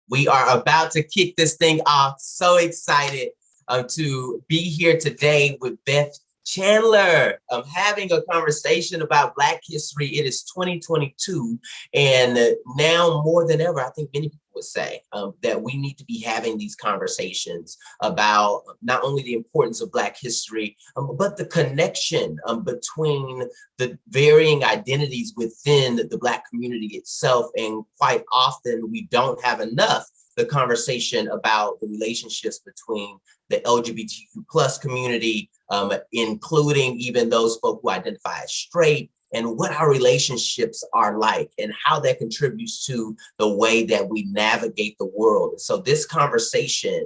We are about to kick this thing off. So excited to be here today with Beth Chandler. Having a conversation about Black history. It is 2022, and now more than ever, I think many people would say that we need to be having these conversations about not only the importance of Black history, but the connection between the varying identities within the Black community itself. And quite often, we don't have enough the conversation about the relationships between the LGBTQ plus community, including even those folk who identify as straight, and what our relationships are like and how that contributes to the way that we navigate the world. And so this conversation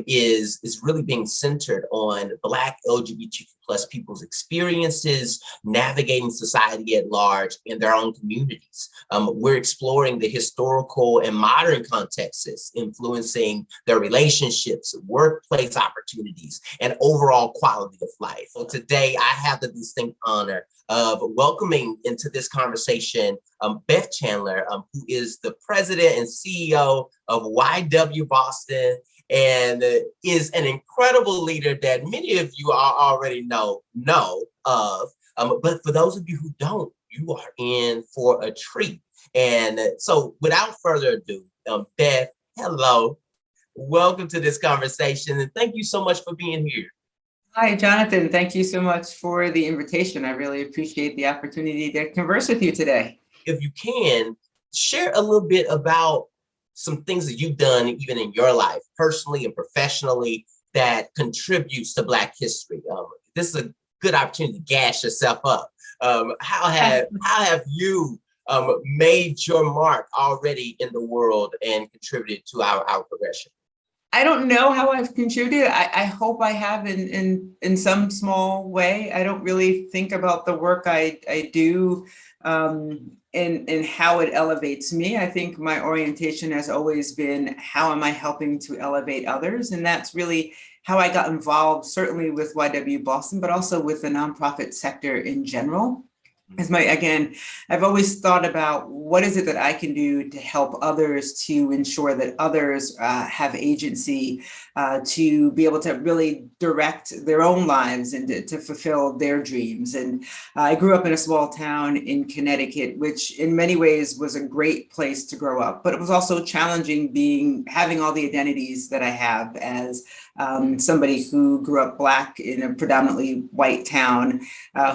is really being centered on Black LGBTQ plus people's experiences, navigating society at large in their own communities. We're exploring the historical and modern contexts influencing their relationships, workplace opportunities, and overall quality of life. So today I have the distinct honor of welcoming into this conversation Beth Chandler, who is the president and CEO of YW Boston, and is an incredible leader that many of you already know of. But for those of you who don't, you are in for a treat. And so without further ado, Beth, hello. Welcome to this conversation. And thank you so much for being here. Hi, Jonathan. Thank you so much for the invitation. I really appreciate the opportunity to converse with you today. If you can, share a little bit about some things that you've done even in your life, personally and professionally, that contributes to Black history. This is a good opportunity to gas yourself up. How have you made your mark already in the world and contributed to our progression? I don't know how I've contributed. I hope I have in some small way. I don't really think about the work I do and how it elevates me. I think my orientation has always been, how am I helping to elevate others? And that's really how I got involved, certainly with YW Boston, but also with the nonprofit sector in general. Again, I've always thought about what is it that I can do to help others, to ensure that others have agency, to be able to really direct their own lives and to fulfill their dreams. And I grew up in a small town in Connecticut, which in many ways was a great place to grow up, but it was also challenging having all the identities that I have as somebody who grew up Black in a predominantly white town,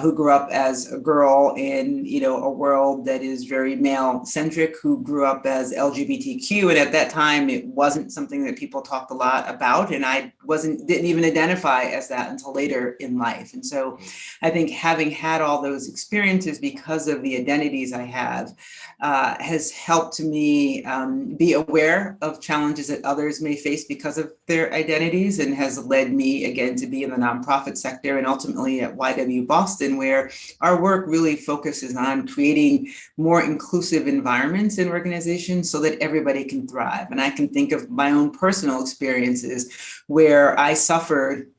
who grew up as a girl in a world that is very male centric, who grew up as LGBTQ, and at that time it wasn't something that people talked a lot about, and I didn't even identify as that until later in life. And so I think having had all those experiences because of the identities I have has helped me be aware of challenges that others may face because of their identities, and has led me again to be in the nonprofit sector and ultimately at YW Boston, where our work really focuses on creating more inclusive environments in organizations so that everybody can thrive. And I can think of my own personal experiences where I suffered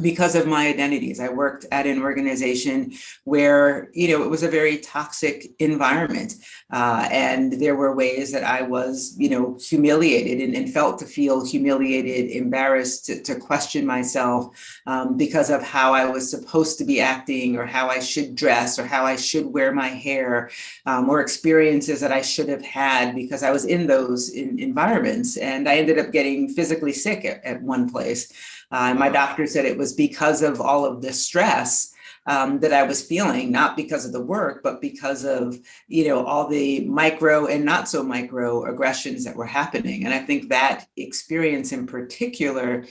because of my identities. I worked at an organization where, it was a very toxic environment. And there were ways that I was, humiliated and felt to feel humiliated, embarrassed, to question myself because of how I was supposed to be acting, or how I should dress, or how I should wear my hair, or experiences that I should have had because I was in those environments. And I ended up getting physically sick at one place. My doctor said it was because of all of the stress that I was feeling, not because of the work, but because of, all the micro and not so micro aggressions that were happening. And I think that experience in particular,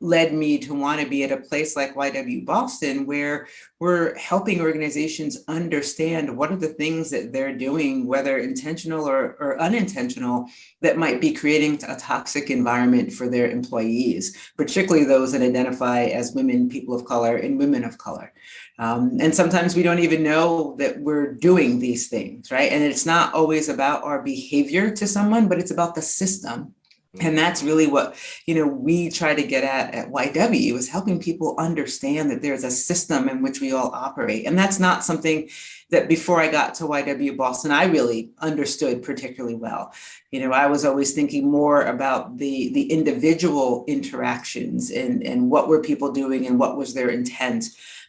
led me to want to be at a place like YW Boston, where we're helping organizations understand what are the things that they're doing, whether intentional or unintentional, that might be creating a toxic environment for their employees, particularly those that identify as women, people of color, and women of color. And sometimes we don't even know that we're doing these things, right? And it's not always about our behavior to someone, but it's about the system And that's really what, we try to get at YW, is helping people understand that there's a system in which we all operate. And that's not something that before I got to YW Boston, I really understood particularly well. I was always thinking more about the individual interactions and what were people doing and what was their intent.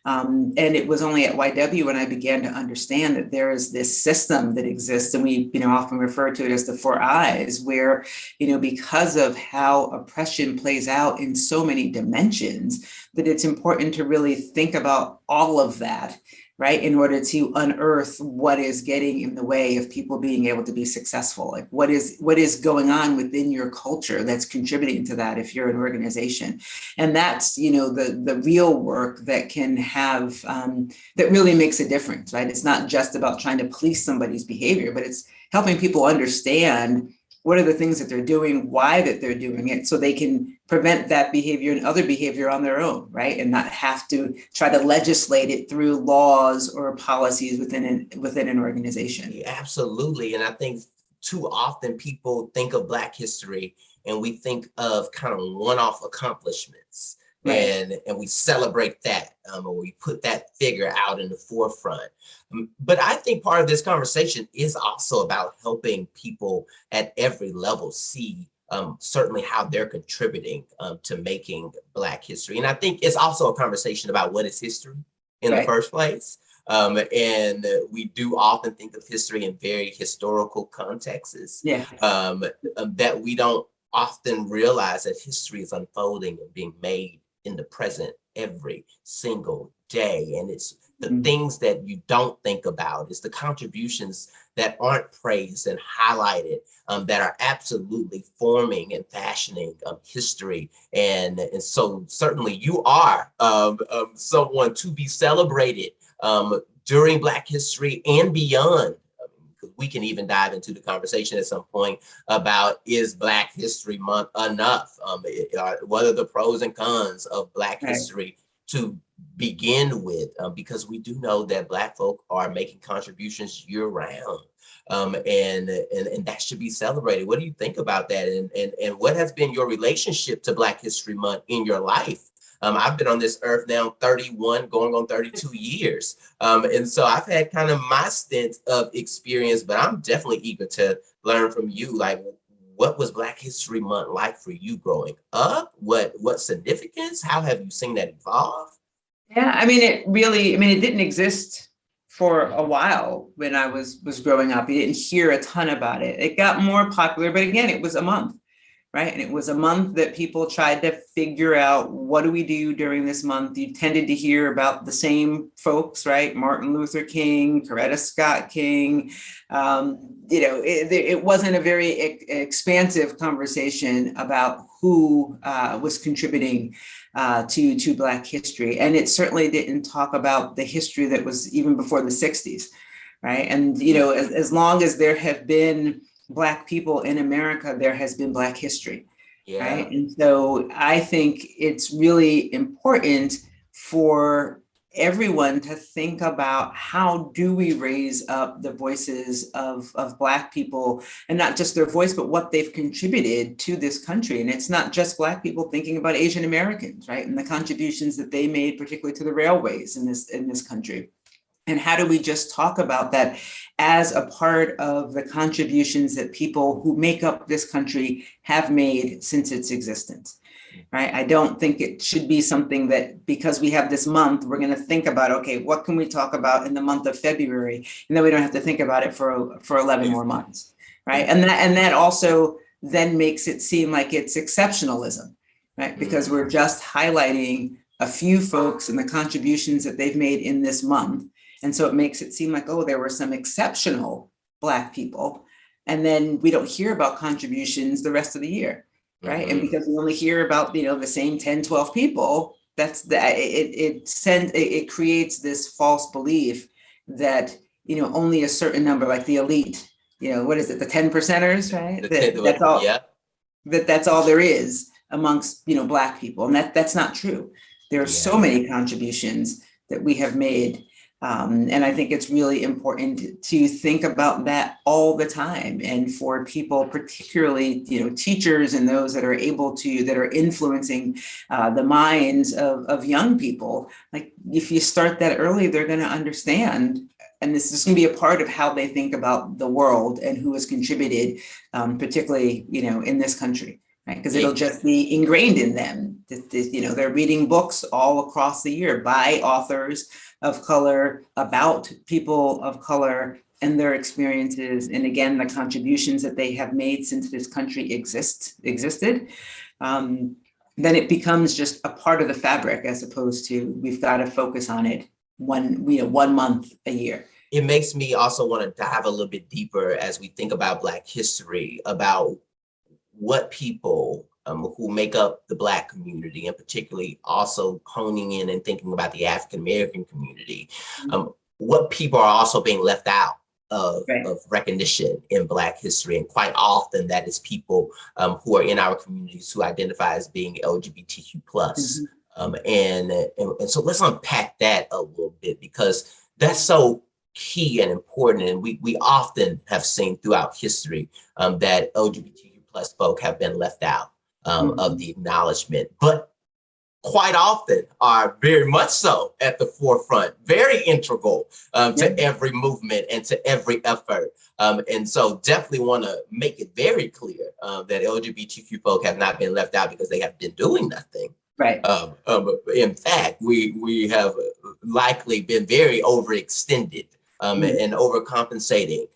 And it was only at YW when I began to understand that there is this system that exists, and we, often refer to it as the 4 eyes, where, because of how oppression plays out in so many dimensions, that it's important to really think about all of that, right, in order to unearth what is getting in the way of people being able to be successful. Like what is going on within your culture that's contributing to that if you're an organization. And that's, the real work that can have, that really makes a difference, right? It's not just about trying to police somebody's behavior, but it's helping people understand what are the things that they're doing, why that they're doing it, so they can prevent that behavior and other behavior on their own, right? And not have to try to legislate it through laws or policies within an organization. Yeah, absolutely. And I think too often people think of Black history and we think of kind of one-off accomplishments. Right. And we celebrate that, or we put that figure out in the forefront. But I think part of this conversation is also about helping people at every level see certainly how they're contributing to making Black history. And I think it's also a conversation about what is history in the first place. And we do often think of history in very historical contexts, that we don't often realize that history is unfolding and being made in the present every single day. And it's the things that you don't think about. It's the contributions that aren't praised and highlighted, that are absolutely forming and fashioning because and so certainly you are someone to be celebrated during Black history and beyond. We can even dive into the conversation at some point about, is Black History Month enough? What are the pros and cons of Black history to begin with? Because we do know that Black folk are making contributions year round, and that should be celebrated. What do you think about that? And what has been your relationship to Black History Month in your life? I've been on this earth now 31, going on 32 years. And so I've had kind of my stint of experience, but I'm definitely eager to learn from you. Like, what was Black History Month like for you growing up? What significance? How have you seen that evolve? Yeah, it didn't exist for a while when I was growing up. You didn't hear a ton about it. It got more popular, but again, it was a month. Right. And it was a month that people tried to figure out, what do we do during this month? You tended to hear about the same folks, right? Martin Luther King, Coretta Scott King. It wasn't a very expansive conversation about who was contributing to Black history. And it certainly didn't talk about the history that was even before the 60s. Right. And, as long as there have been Black people in America, there has been Black history, right? And so I think it's really important for everyone to think about, how do we raise up the voices of Black people, and not just their voice, but what they've contributed to this country. And it's not just Black people, thinking about Asian Americans, right? And the contributions that they made, particularly to the railways in this country. And how do we just talk about that as a part of the contributions that people who make up this country have made since its existence, right? I don't think it should be something that, because we have this month, we're going to think about, okay, what can we talk about in the month of February? And then we don't have to think about it for 11 more months, right? And that also then makes it seem like it's exceptionalism, right? Because we're just highlighting a few folks and the contributions that they've made in this month. And so it makes it seem like, oh, there were some exceptional Black people. And then we don't hear about contributions the rest of the year, right? And because we only hear about, the same 10, 12 people, it creates this false belief that, only a certain number, like the elite, what is it, the 10 percenters, right? That's all. Yeah. That's all there is amongst, Black people. And that's not true. There are so many contributions that we have made And I think it's really important to think about that all the time. And for people, particularly, teachers and those that are that are influencing the minds of young people, like if you start that early, they're going to understand. And this is going to be a part of how they think about the world and who has contributed, particularly, in this country. Right, because it'll just be ingrained in them. They're reading books all across the year by authors of color, about people of color and their experiences, and again, the contributions that they have made since this country existed. Then it becomes just a part of the fabric, as opposed to we've got to focus on it one month a year. It makes me also want to dive a little bit deeper as we think about Black history, about what people who make up the Black community, and particularly also honing in and thinking about the African-American community, what people are also being left out of recognition in Black history. And quite often that is people who are in our communities who identify as being LGBTQ plus. And so let's unpack that a little bit, because that's so key and important. And we often have seen throughout history that LGBTQ plus folk have been left out of the acknowledgement, but quite often are very much so at the forefront, very integral to every movement and to every effort. And so definitely want to make it very clear that LGBTQ folk have not been left out because they have been doing nothing. Right. In fact, we have likely been very overextended and overcompensating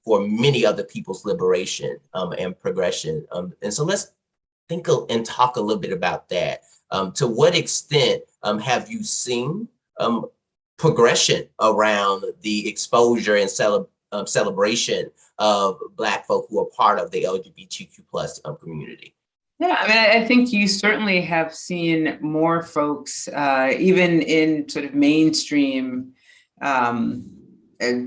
for many other people's liberation and progression. And so let's think and talk a little bit about that. To what extent have you seen progression around the exposure and celebration of Black folk who are part of the LGBTQ plus community? Yeah, I mean, I think you certainly have seen more folks, even in sort of mainstream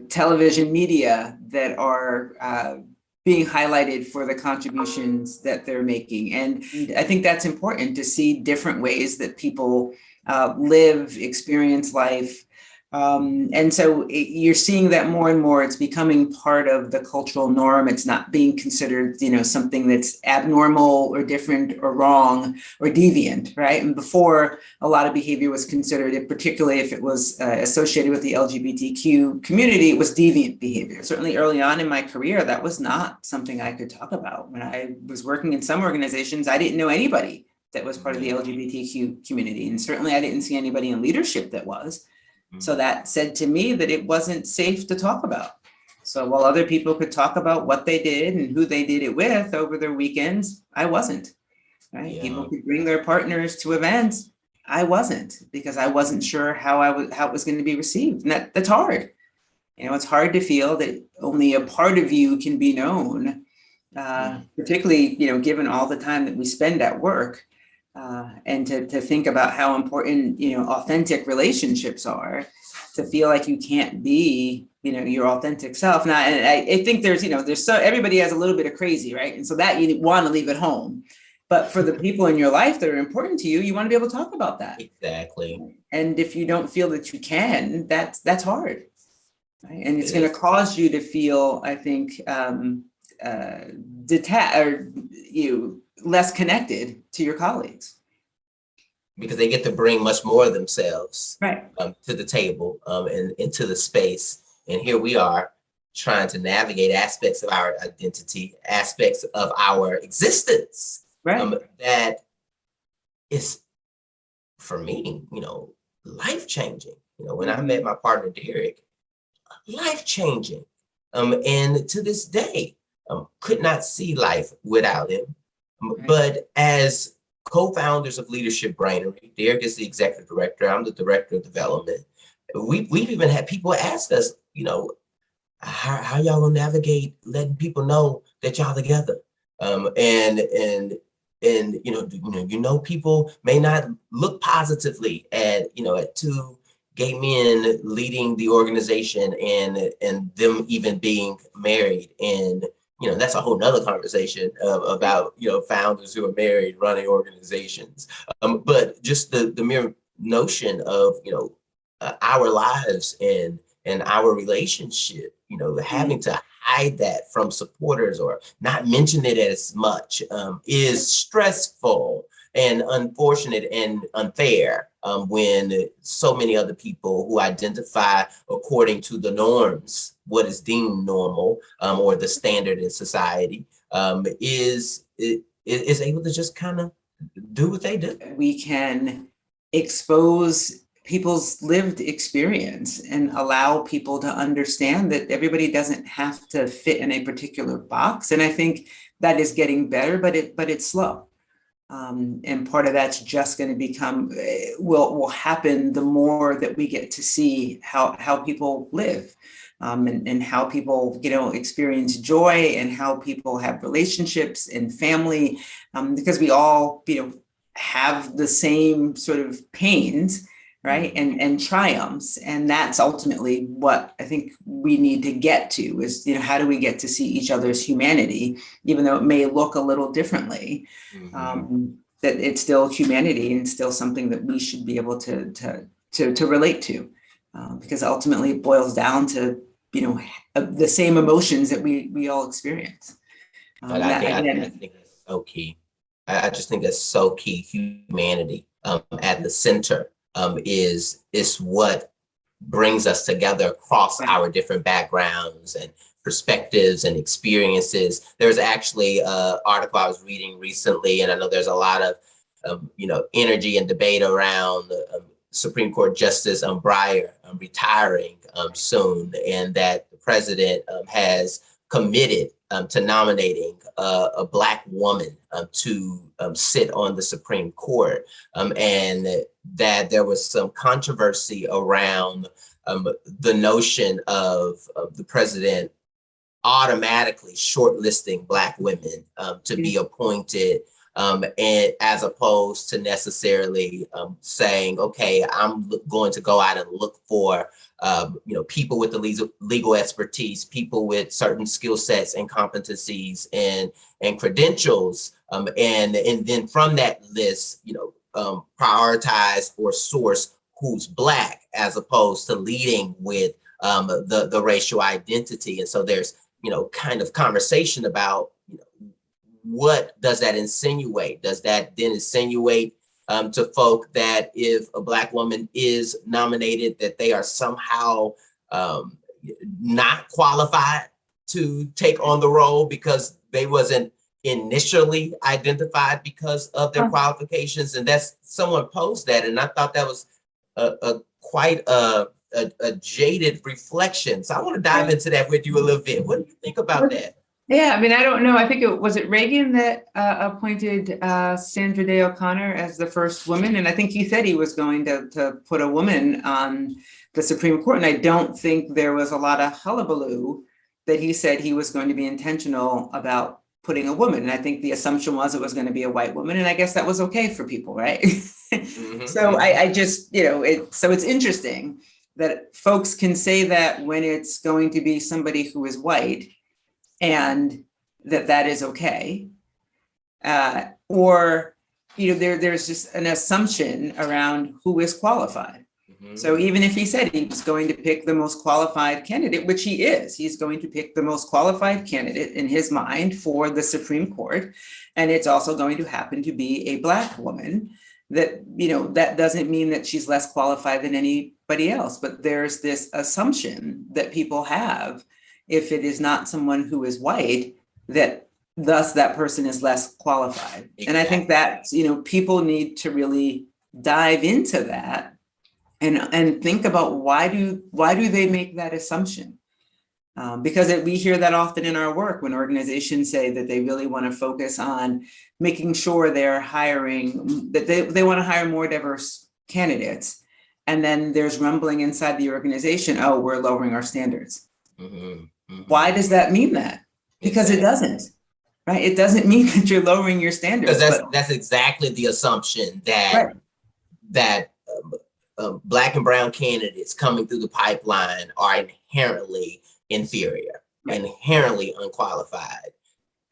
television media, that are being highlighted for the contributions that they're making. And I think that's important, to see different ways that people live, experience life. And so you're seeing that more and more. It's becoming part of the cultural norm. It's not being considered, something that's abnormal or different or wrong or deviant, right? And before, a lot of behavior was considered, particularly if it was associated with the LGBTQ community, it was deviant behavior. Certainly early on in my career, that was not something I could talk about. When I was working in some organizations, I didn't know anybody that was part of the LGBTQ community. And certainly I didn't see anybody in leadership that was. So that said to me that it wasn't safe to talk about. So while other people could talk about what they did and who they did it with over their weekends, I wasn't. Right? Yeah. People could bring their partners to events. I wasn't, because I wasn't sure how it was going to be received. And that's hard. It's hard to feel that only a part of you can be known, particularly, given all the time that we spend at work. And to think about how important, authentic relationships are, to feel like you can't be, your authentic self. Now, and I think there's everybody has a little bit of crazy, right? And so that you want to leave at home. But for the people in your life that are important to you, you want to be able to talk about that. Exactly. And if you don't feel that you can, that's hard. Right? And it's going to cause you to feel, I think, less connected to your colleagues, because they get to bring much more of themselves to the table and into the space. And here we are trying to navigate aspects of our identity, aspects of our existence that is, for me, life-changing. When I met my partner, Derek, life-changing. And to this day, could not see life without him. But as co-founders of Leadership Brainery, Derek is the executive director, I'm the director of development. We've even had people ask us, how y'all gonna navigate letting people know that y'all together? And people may not look positively at two gay men leading the organization and them even being married. And that's a whole nother conversation about, founders who are married running organizations. But just the mere notion of, our lives and our relationship, having to hide that from supporters or not mention it as much is stressful and unfortunate and unfair when so many other people who identify according to the norms, what is deemed normal or the standard in society, is able to just kind of do what they do. We can expose people's lived experience and allow people to understand that everybody doesn't have to fit in a particular box. And I think that is getting better, but it's slow. And part of that's just going to become, will happen the more that we get to see how people live. And how people, experience joy and how people have relationships and family, because we all, have the same sort of pains, right? And triumphs. And that's ultimately what I think we need to get to is, how do we get to see each other's humanity, even though it may look a little differently, that it's still humanity and still something that we should be able to relate to, because ultimately it boils down to, the same emotions that we all experience. But I think that's so key. I just think that's so key. Humanity at the center is what brings us together across our different backgrounds and perspectives and experiences. There's actually an article I was reading recently, and I know there's a lot of energy and debate around Supreme Court Justice Breyer retiring soon, and that the president has committed to nominating a Black woman to sit on the Supreme Court, and that there was some controversy around the notion of the president automatically shortlisting Black women to be appointed, and as opposed to necessarily saying, okay, I'm going to go out and look for people with the legal expertise, people with certain skill sets and competencies and credentials, and then from that list, prioritize or source who's Black, as opposed to leading with the racial identity. And so there's kind of conversation about what does that insinuate? Does that then insinuate to folk that if a Black woman is nominated, that they are somehow not qualified to take on the role because they wasn't initially identified because of their qualifications? And that's, someone posed that, and I thought that was quite a jaded reflection. So I want to dive into that with you a little bit. What do you think about that? Yeah, I mean, I don't know. I think was it Reagan that appointed Sandra Day O'Connor as the first woman, and I think he said he was going to put a woman on the Supreme Court. And I don't think there was a lot of hullabaloo that he said he was going to be intentional about putting a woman. And I think the assumption was it was going to be a white woman, and I guess that was okay for people, right? So I just, so it's interesting that folks can say that when it's going to be somebody who is white, and that is okay, or there's just an assumption around who is qualified. So even if he said he was going to pick the most qualified candidate, which he is, he's going to pick the most qualified candidate in his mind for the Supreme Court, and it's also going to happen to be a Black woman, that that doesn't mean that she's less qualified than anybody else, but there's this assumption that people have, if it is not someone who is white, that thus that person is less qualified. Exactly. And I think that, people need to really dive into that and think about why do they make that assumption? Because we hear that often in our work when organizations say that they really want to focus on making sure they're hiring, that they want to hire more diverse candidates. And then there's rumbling inside the organization, oh, we're lowering our standards. Why does that mean that? Because it doesn't, right? It doesn't mean that you're lowering your standards. Because that's exactly the assumption that Black and brown candidates coming through the pipeline are inherently inferior, inherently unqualified.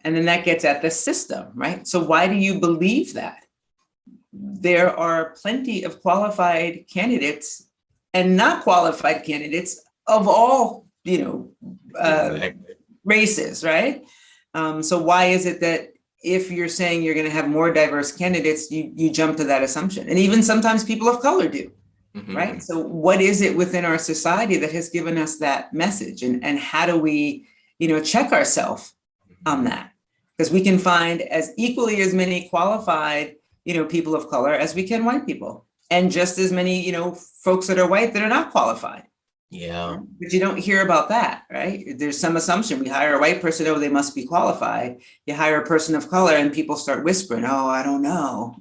And then that gets at the system, right? So why do you believe that? There are plenty of qualified candidates and not qualified candidates of all, Exactly. races, right? So why is it that if you're saying you're going to have more diverse candidates, you jump to that assumption? And even sometimes people of color do, right? So what is it within our society that has given us that message? And how do we, check ourselves on that? Because we can find as equally as many qualified, people of color as we can white people, and just as many, folks that are white that are not qualified. Yeah. But you don't hear about that, right? There's some assumption. We hire a white person, oh, they must be qualified. You hire a person of color and people start whispering, oh, I don't know.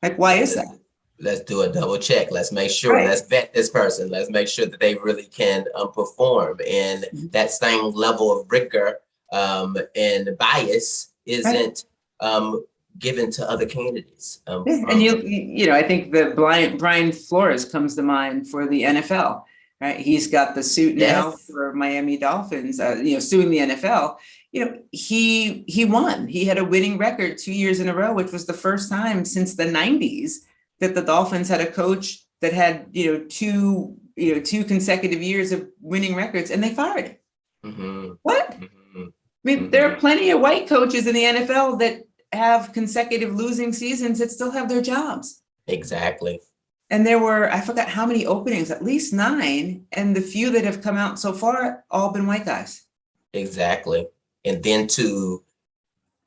Like, why is that? Let's do a double check. Let's make sure, Right. let's vet this person. Let's make sure that they really can perform. And that same level of rigor and bias isn't given to other candidates. And I think the Brian Flores comes to mind for the NFL. Right, he's got the suit now for Miami Dolphins. Suing the NFL. He won. He had a winning record 2 years in a row, which was the first time since the �90s that the Dolphins had a coach that had two consecutive years of winning records, and they fired him. What? I mean, there are plenty of white coaches in the NFL that have consecutive losing seasons that still have their jobs. Exactly. And there were, I forgot how many openings, at least 9. And the few that have come out so far, all been white guys. Exactly. And then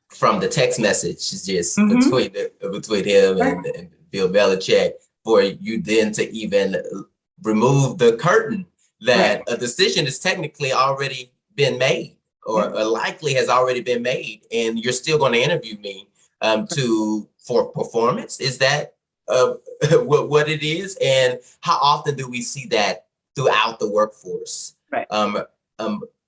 from the text messages between him and Bill Belichick, for you then to even remove the curtain that a decision has technically already been made or likely has already been made. And you're still going to interview me for performance. Is that what it is? And how often do we see that throughout the workforce?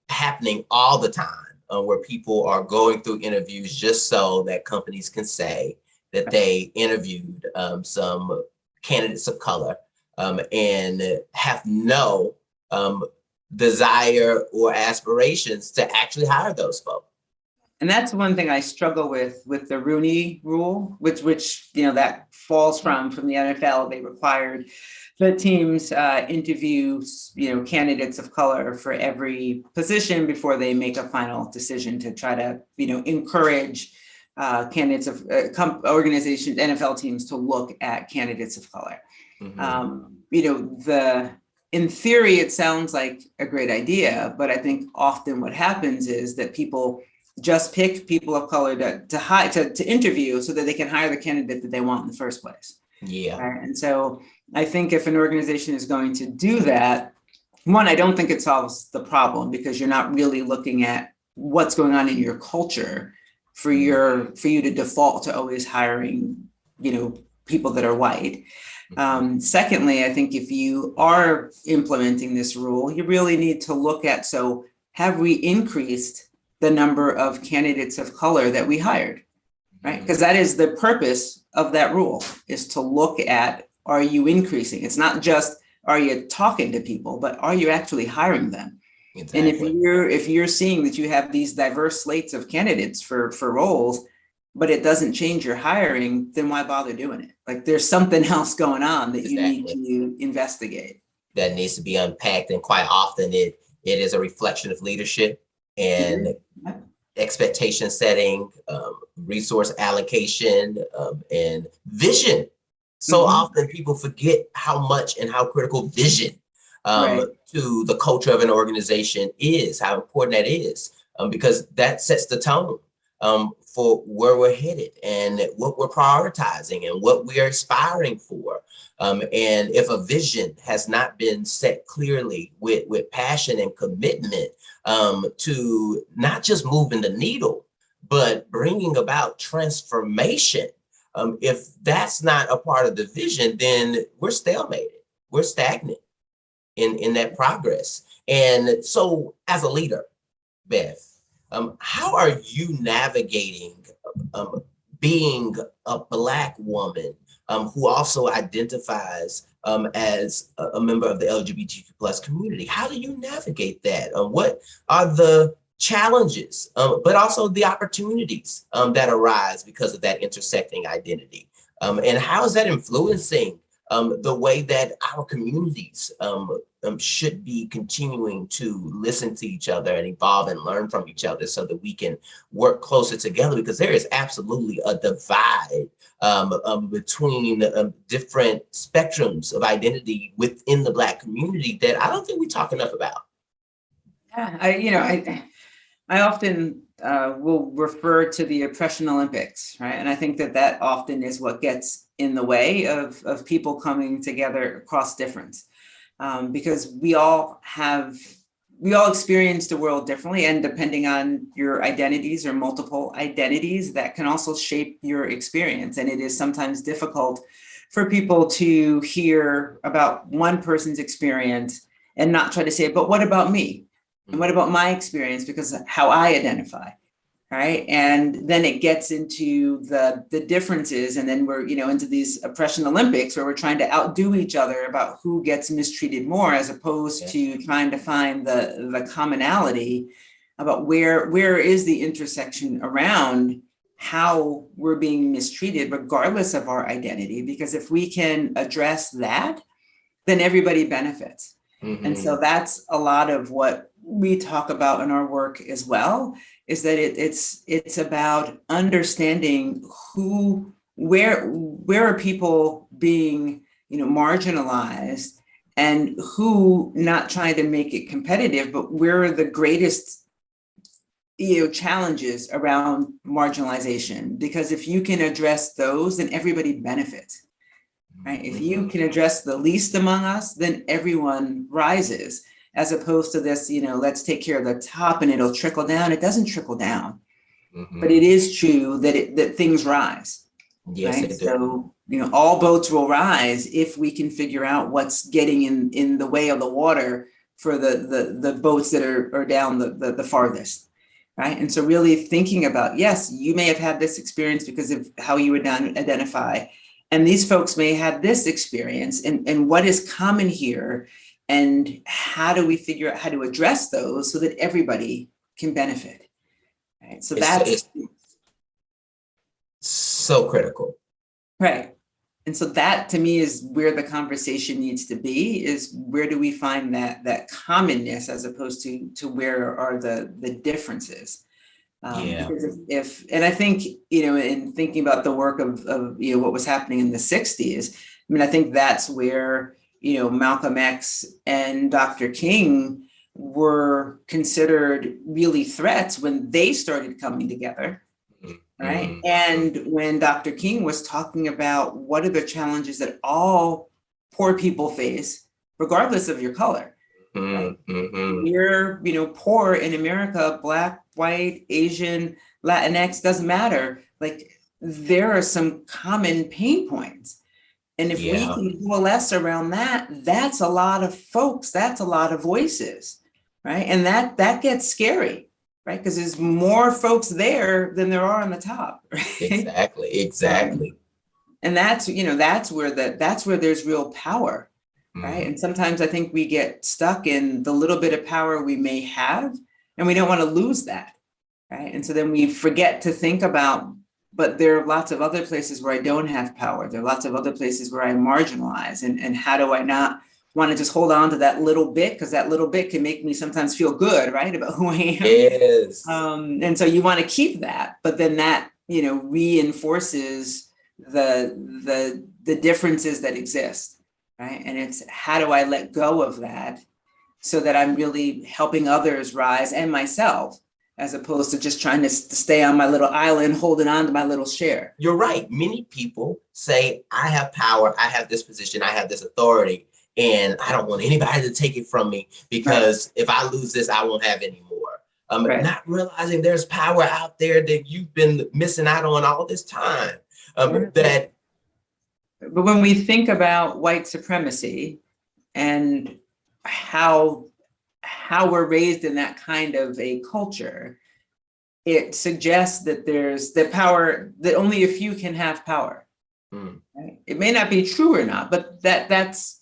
Happening all the time, where people are going through interviews just so that companies can say that they interviewed some candidates of color and have no desire or aspirations to actually hire those folks. And that's one thing I struggle with the Rooney Rule, which that falls from the NFL. They required the teams interview candidates of color for every position before they make a final decision to try to encourage candidates of organizations, NFL teams, to look at candidates of color. In theory, it sounds like a great idea, but I think often what happens is that people just pick people of color to interview so that they can hire the candidate that they want in the first place. Right? And so I think if an organization is going to do that, one, I don't think it solves the problem, because you're not really looking at what's going on in your culture for you to default to always hiring, people that are white. Secondly, I think if you are implementing this rule, you really need to look at, so have we increased the number of candidates of color that we hired, right? Because that is the purpose of that rule, is to look at, are you increasing? It's not just, are you talking to people, but are you actually hiring them? Exactly. And if you're seeing that you have these diverse slates of candidates for roles, but it doesn't change your hiring, then why bother doing it? Like, there's something else going on that you need to investigate. That needs to be unpacked. And quite often it is a reflection of leadership and expectation setting, resource allocation, and vision. So often people forget how much and how critical vision to the culture of an organization is, how important that is, because that sets the tone for where we're headed and what we're prioritizing and what we are aspiring for. And if a vision has not been set clearly with passion and commitment to not just moving the needle, but bringing about transformation, if that's not a part of the vision, then we're stalemated, we're stagnant in that progress. And so as a leader, Beth, how are you navigating being a Black woman who also identifies as a member of the LGBTQ plus community? How do you navigate that? What are the challenges, but also the opportunities that arise because of that intersecting identity? And how is that influencing the way that our communities should be continuing to listen to each other and evolve and learn from each other so that we can work closer together, because there is absolutely a divide between different spectrums of identity within the Black community that I don't think we talk enough about. Yeah, I often will refer to the oppression Olympics, right? And I think that often is what gets in the way of people coming together across difference, because we all experience the world differently, and depending on your identities or multiple identities, that can also shape your experience. And it is sometimes difficult for people to hear about one person's experience and not try to say, but what about me? And what about my experience? Because of how I identify, right? And then it gets into the differences, and then we're into these oppression Olympics where we're trying to outdo each other about who gets mistreated more, as opposed to trying to find the commonality about where is the intersection around how we're being mistreated regardless of our identity. Because if we can address that, then everybody benefits. Mm-hmm. And so that's a lot of what we talk about in our work as well, is that it's about understanding where are people being marginalized, and who, not trying to make it competitive, but where are the greatest challenges around marginalization. Because if you can address those, then everybody benefits, right? If you can address the least among us, then everyone rises. As opposed to this, let's take care of the top and it'll trickle down. It doesn't trickle down, but it is true that things rise. Yes, right? So, all boats will rise if we can figure out what's getting in the way of the water for the boats that are down the farthest, right? And so really thinking about, yes, you may have had this experience because of how you would identify, and these folks may have this experience, and what is common here. And how do we figure out how to address those so that everybody can benefit? Right. So it's so critical. Right. And so that, to me, is where the conversation needs to be, is where do we find that commonness as opposed to where are the differences? Because and I think, in thinking about the work of what was happening in the 60s, I think that's where Malcolm X and Dr. King were considered really threats when they started coming together, right? Mm-hmm. And when Dr. King was talking about what are the challenges that all poor people face, regardless of your color, right? Mm-hmm. You're, poor in America, Black, white, Asian, Latinx, doesn't matter. Like, there are some common pain points. And if we can coalesce around that, that's a lot of folks, that's a lot of voices, right? And that gets scary, right? Because there's more folks there than there are on the top, right? Exactly. And that's where there's real power, right? And sometimes I think we get stuck in the little bit of power we may have, and we don't want to lose that, right? And so then we forget to think about, but there are lots of other places where I don't have power. There are lots of other places where I'm marginalized. And how do I not want to just hold on to that little bit? Because that little bit can make me sometimes feel good, right, about who I am. Yes. And so you want to keep that, but then that, reinforces the differences that exist, right? And it's, how do I let go of that so that I'm really helping others rise and myself, as opposed to just trying to stay on my little island, holding on to my little share. You're right. Many people say, I have power, I have this position, I have this authority, and I don't want anybody to take it from me, because if I lose this, I won't have any more. Not realizing there's power out there that you've been missing out on all this time. But when we think about white supremacy and how we're raised in that kind of a culture, it suggests that there's the power, that only a few can have power. Right? It may not be true or not, but that's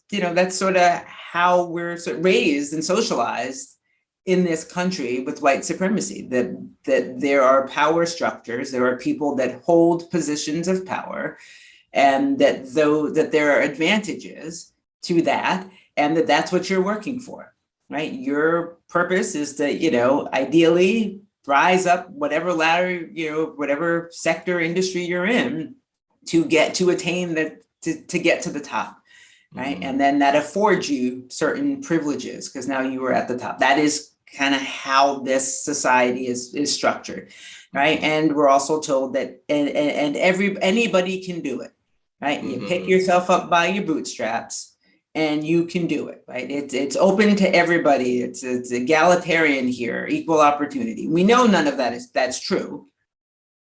sort of how we're raised and socialized in this country with white supremacy, that there are power structures, there are people that hold positions of power, and that there are advantages to that, and that's what you're working for, right? Your purpose is to, ideally rise up whatever ladder, whatever sector, industry you're in, to get to attain to get to the top, right? And then that affords you certain privileges because now you are at the top. That is kind of how this society is structured, right? And we're also told that anybody can do it, right? You pick yourself up by your bootstraps and you can do it, right? It's open to everybody. It's egalitarian here, equal opportunity. We know none of that's true,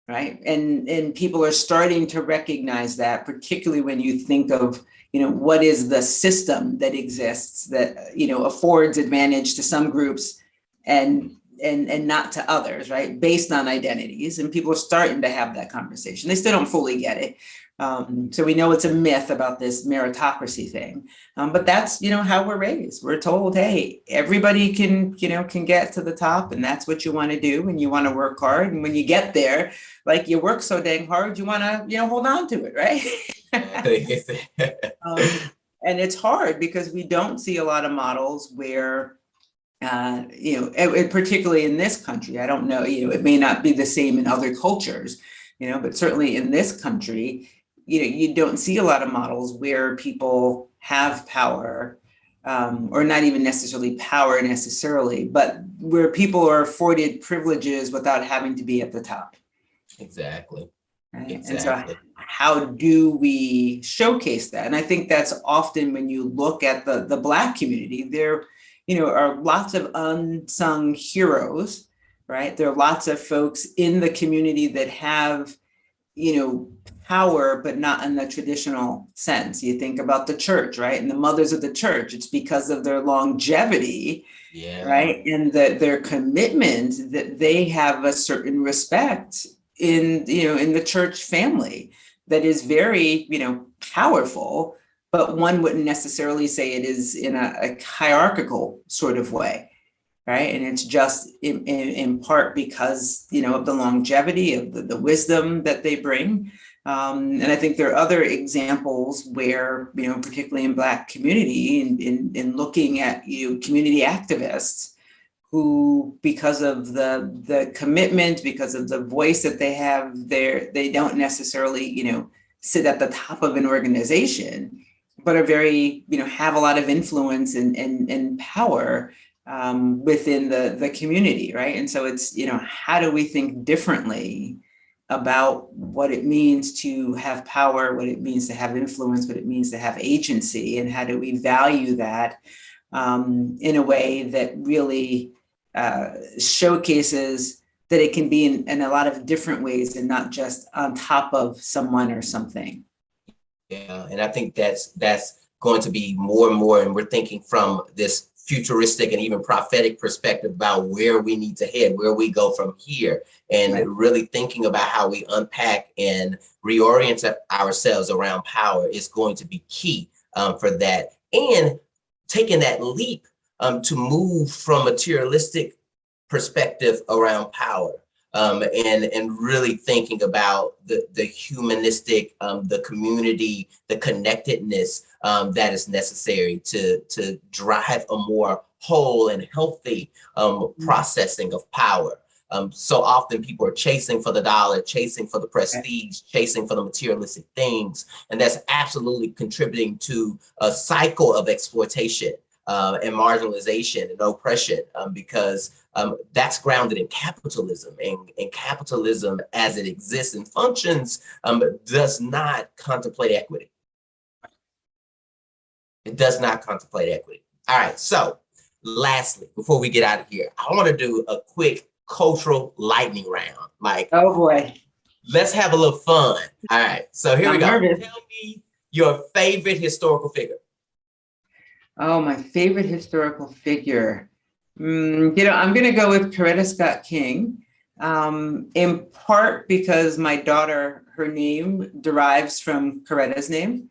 right? And people are starting to recognize that, particularly when you think of, what is the system that exists that, affords advantage to some groups and not to others, right? Based on identities. And people are starting to have that conversation. They still don't fully get it. So we know it's a myth about this meritocracy thing, but that's, how we're raised. We're told, hey, everybody can get to the top, and that's what you want to do, and you want to work hard. And when you get there, like you work so dang hard, you want to, hold on to it, right? And it's hard because we don't see a lot of models where, particularly in this country, I don't know, it may not be the same in other cultures, but certainly in this country, you don't see a lot of models where people have power, or not even necessarily power necessarily, but where people are afforded privileges without having to be at the top. Exactly. Right? Exactly. And so how do we showcase that? And I think that's often when you look at the Black community, there, are lots of unsung heroes, right? There are lots of folks in the community that have, power, but not in the traditional sense. You think about the church, right? And the mothers of the church, it's because of their longevity, right? And their commitment that they have a certain respect in the church family that is very, powerful, but one wouldn't necessarily say it is in a hierarchical sort of way. Right. And it's just in part because, of the longevity of the wisdom that they bring. And I think there are other examples where, particularly in Black community, in looking at community activists who, because of the commitment, because of the voice that they have there, they don't necessarily, sit at the top of an organization, but are very, have a lot of influence and power within the community, right? And so it's, how do we think differently about what it means to have power, what it means to have influence, what it means to have agency, and how do we value that in a way that really showcases that it can be in a lot of different ways and not just on top of someone or something. Yeah, and I think that's going to be more and more, and we're thinking from this futuristic and even prophetic perspective about where we need to head, where we go from here, and really thinking about how we unpack and reorient ourselves around power is going to be key for that. And taking that leap to move from materialistic perspective around power, and really thinking about the humanistic, the community, the connectedness that is necessary to drive a more whole and healthy processing of power. So often people are chasing for the dollar, chasing for the prestige, chasing for the materialistic things, and that's absolutely contributing to a cycle of exploitation and marginalization and oppression, because that's grounded in capitalism, and capitalism as it exists and functions does not contemplate equity. It does not contemplate equity. All right, so lastly, before we get out of here, I want to do a quick cultural lightning round. Like, oh boy, let's have a little fun. All right, so here we go. Nervous. Tell me your favorite historical figure. Oh, my favorite historical figure. I'm going to go with Coretta Scott King, in part because my daughter, her name derives from Coretta's name.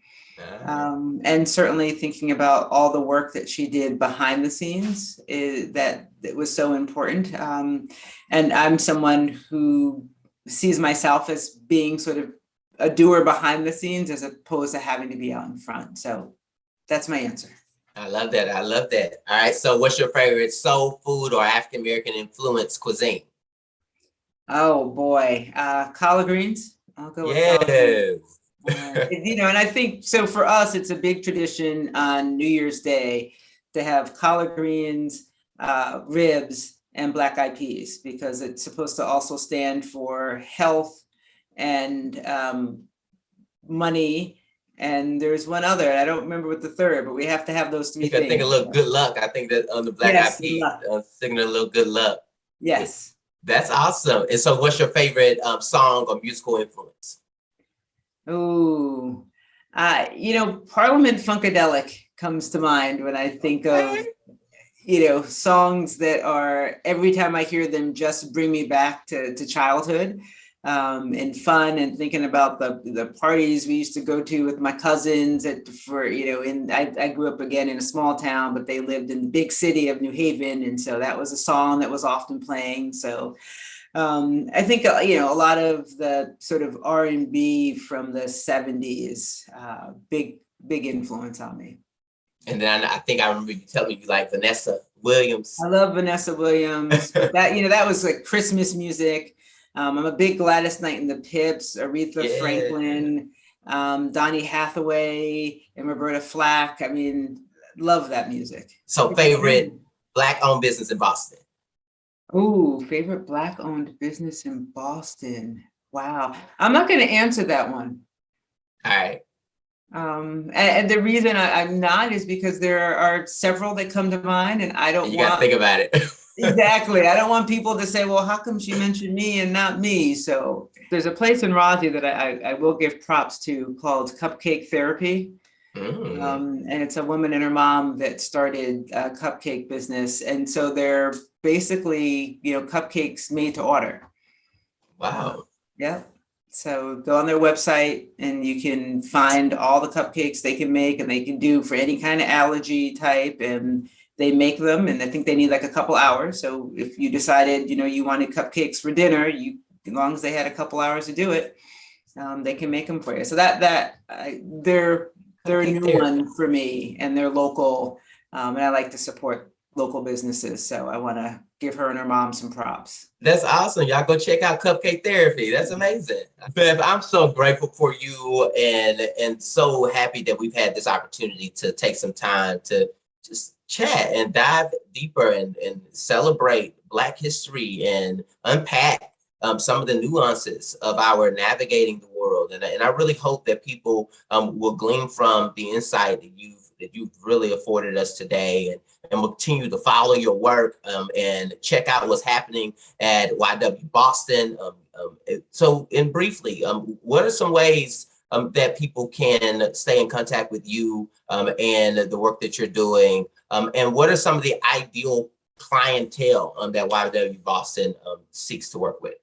And certainly thinking about all the work that she did behind the scenes, that was so important. And I'm someone who sees myself as being sort of a doer behind the scenes as opposed to having to be out in front. So that's my answer. I love that. I love that. All right. So what's your favorite soul food or African-American influence cuisine? Oh boy, collard greens. I'll go with collard greens. Yes. And I think so for us, it's a big tradition on New Year's Day to have collard greens, ribs, and black eyed peas, because it's supposed to also stand for health and money. And there's one other, I don't remember what the third, but we have to have those three things. I think a little good luck. I think that on the black eyed peas, singing a little good luck. Yes. That's awesome. And so what's your favorite song or musical influence? Oh, Parliament Funkadelic comes to mind when I think of, songs that are, every time I hear them, just bring me back to childhood and fun, and thinking about the parties we used to go to with my cousins I grew up again in a small town, but they lived in the big city of New Haven. And so that was a song that was often playing. So I think, a lot of the sort of R&B from the 70s, big influence on me. And then I think I remember you telling me you like Vanessa Williams. I love Vanessa Williams. But that was like Christmas music. I'm a big Gladys Knight and the Pips, Aretha Franklin, Donny Hathaway, and Roberta Flack. I mean, love that music. So favorite Black-owned business in Boston? Ooh, favorite Black-owned business in Boston. Wow. I'm not going to answer that one. All right. And the reason I'm not is because there are several that come to mind, and I don't want... You got to think about it. Exactly. I don't want people to say, well, how come she mentioned me and not me? So there's a place in Raleigh that I will give props to called Cupcake Therapy. And it's a woman and her mom that started a cupcake business. And so they're basically, cupcakes made to order. Wow. Yeah. So go on their website and you can find all the cupcakes they can make and they can do for any kind of allergy type, and they make them. And I think they need like a couple hours. So if you decided, you wanted cupcakes for dinner, as long as they had a couple hours to do it, they can make them for you. So they're a new one for me, and they're local. And I like to support local businesses. So I want to give her and her mom some props. That's awesome. Y'all go check out Cupcake Therapy. That's amazing. Beth, I'm so grateful for you and so happy that we've had this opportunity to take some time to just chat and dive deeper and celebrate Black history and unpack some of the nuances of our navigating the world. And I really hope that people will glean from the insight that you've really afforded us today, and will continue to follow your work and check out what's happening at YW Boston. So briefly, what are some ways that people can stay in contact with you and the work that you're doing? And what are some of the ideal clientele that YW Boston seeks to work with?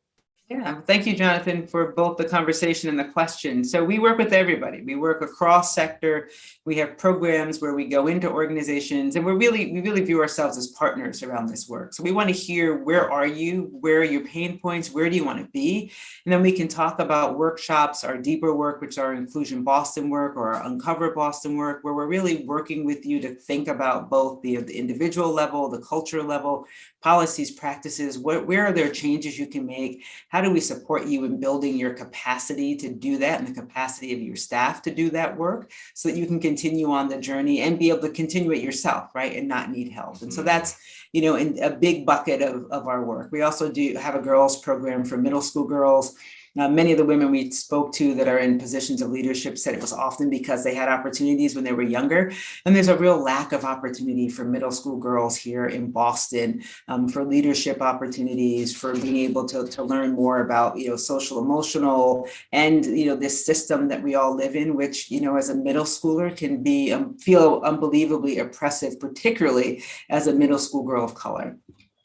Yeah, thank you, Jonathan, for both the conversation and the question. So we work with everybody. We work across sector. We have programs where we go into organizations, and we really view ourselves as partners around this work. So we want to hear, where are you? Where are your pain points? Where do you want to be? And then we can talk about workshops, our deeper work, which are Inclusion Boston work or our Uncover Boston work, where we're really working with you to think about both the individual level, the cultural level, policies, practices, where are there changes you can make? How do we support you in building your capacity to do that and the capacity of your staff to do that work so that you can continue on the journey and be able to continue it yourself, right? And not need help. And so that's, in a big bucket of our work. We also do have a girls program for middle school girls. Many of the women we spoke to that are in positions of leadership said it was often because they had opportunities when they were younger. And there's a real lack of opportunity for middle school girls here in Boston for leadership opportunities, for being able to learn more about, social, emotional, and, this system that we all live in, which, as a middle schooler can be feel unbelievably oppressive, particularly as a middle school girl of color.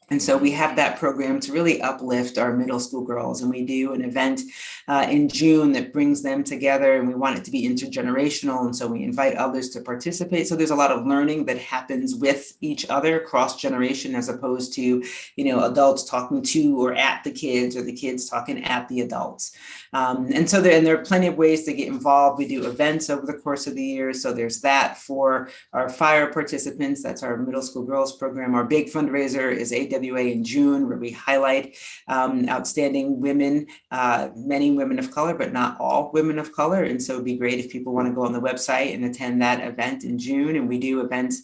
And so we have that program to really uplift our middle school girls. And we do an event in June that brings them together, and we want it to be intergenerational. And so we invite others to participate. So there's a lot of learning that happens with each other cross generation, as opposed to, adults talking to or at the kids, or the kids talking at the adults. And so there are plenty of ways to get involved. We do events over the course of the year. So there's that for our fire participants. That's our middle school girls program. Our big fundraiser is AWA in June, where we highlight outstanding women, many women of color, but not all women of color. And so it'd be great if people want to go on the website and attend that event in June. And we do events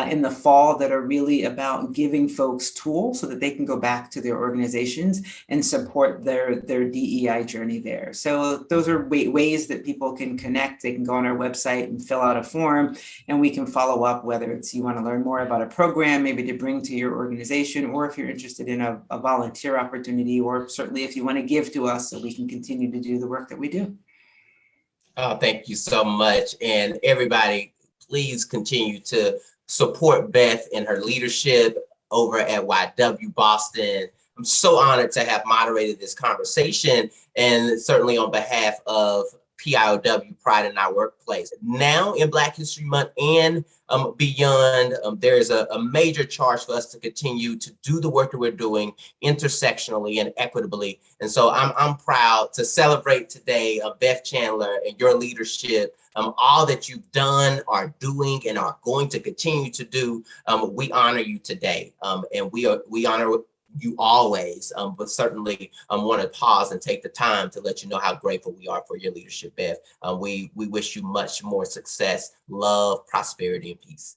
in the fall that are really about giving folks tools so that they can go back to their organizations and support their DEI journey there. So those are ways that people can connect. They can go on our website and fill out a form, and we can follow up, whether it's you want to learn more about a program, maybe to bring to your organization, or if you're interested in a volunteer opportunity, or certainly if you want to give to us so we can continue to do the work that we do. Oh, thank you so much. And everybody, please continue to support Beth in her leadership over at YW Boston. I'm so honored to have moderated this conversation, and certainly on behalf of PIOW, Pride in Our Workplace. Now in Black History Month and beyond, there is a major charge for us to continue to do the work that we're doing intersectionally and equitably. And so I'm proud to celebrate today Beth Chandler and your leadership, all that you've done, are doing, and are going to continue to do. We honor you today, and we honor you always, but certainly want to pause and take the time to let you know how grateful we are for your leadership, Beth. We wish you much more success, love, prosperity, and peace.